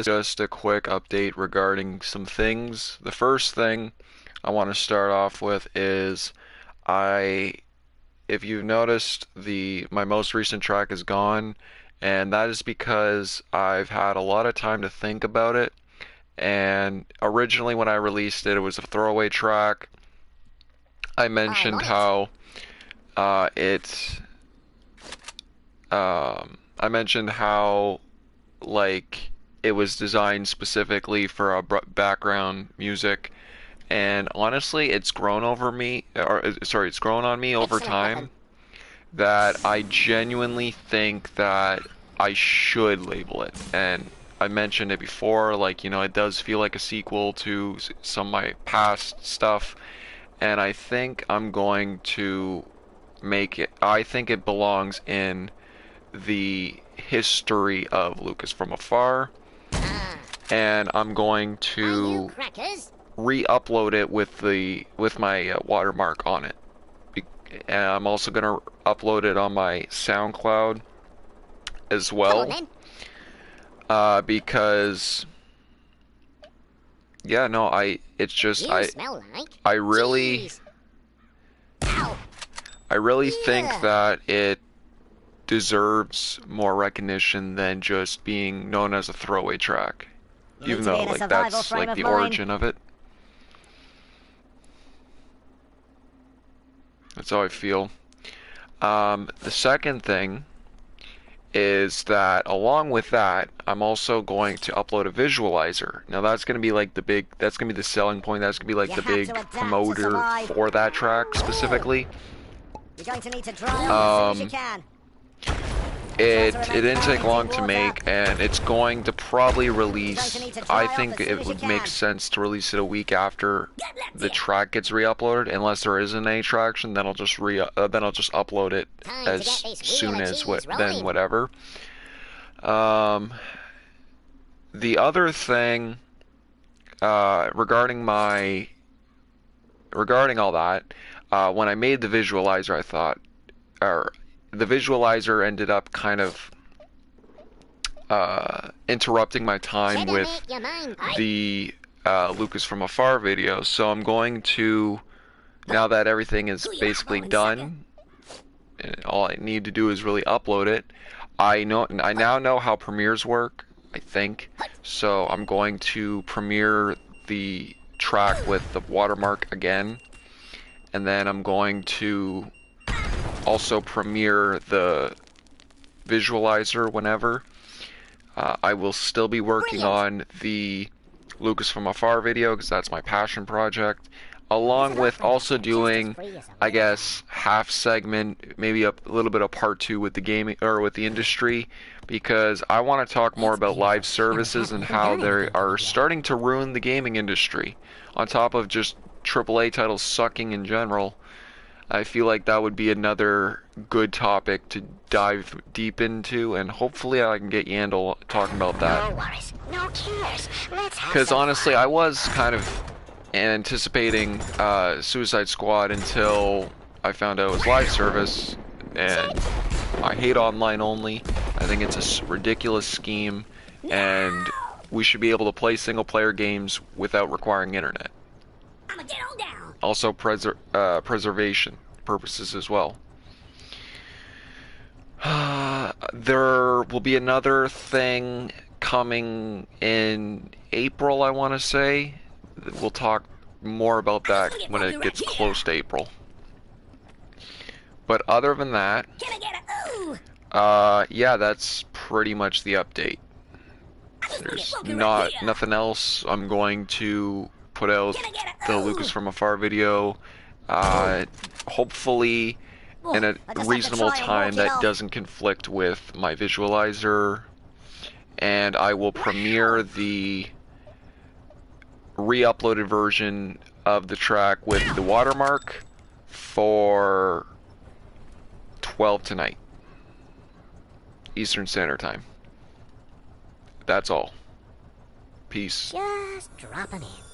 just a quick update regarding some things. The first thing I want to start off with is I, if you've noticed, the my most recent track is gone, and that is because I've had a lot of time to think about it. And originally, when I released it, it was a throwaway track. I mentioned how it, I mentioned how like it was designed specifically for a background music, and honestly it's grown over me, or sorry, it's grown on me over time, that I genuinely think that I should label it. And I mentioned it before, like, it does feel like a sequel to some of my past stuff, and I think I'm going to I think it belongs in the history of Lucas from Afar, and I'm going to re-upload it with my watermark on it. And I'm also going to upload it on my SoundCloud as well, because yeah, no, it's just I really think that it deserves more recognition than just being known as a throwaway track, even though like that's like the origin of it. That's how I feel. The second thing is that along with that, I'm also going to upload a visualizer. Now that's going to be like that's going to be the selling point. That's going to be like the big promoter for that track specifically. You're going to need to draw as soon as you can. It didn't take long to make, and it's going to probably release. I think it would make sense to release it a week after the track gets re-uploaded, unless there isn't any traction. Then I'll just upload it as soon as then whatever. The other thing regarding all that, when I made the visualizer, I thought, or the visualizer ended up kind of interrupting my time with the Lucas from Afar video. So I'm going to, now that everything is basically done, and all I need to do is really upload it. I now know how premieres work, I think. So I'm going to premiere the track with the watermark again, and then I'm going to also premiere the visualizer whenever. I will still be working on the Lucas from Afar video because that's my passion project, along with also doing, I guess, half segment, maybe a little bit of part 2 with the gaming or with the industry, because I want to talk more about live services and how they are starting to ruin the gaming industry, on top of just AAA titles sucking in general. I feel like that would be another good topic to dive deep into, and hopefully I can get Yandel talking about that. No worries, no cares. Because honestly, I was kind of anticipating Suicide Squad until I found out it was live service, and I hate online only. I think it's a ridiculous scheme, and we should be able to play single-player games without requiring internet. Also preservation purposes as well. There will be another thing coming in April, I want to say. We'll talk more about that when it gets close to April. But other than that, yeah, that's pretty much the update. There's nothing else. I'm going to put out the Lucas from Afar video, hopefully in a reasonable time that doesn't conflict with my visualizer, and I will premiere the re-uploaded version of the track with the watermark for 12 tonight, Eastern Standard Time. That's all. Peace. Just dropping in.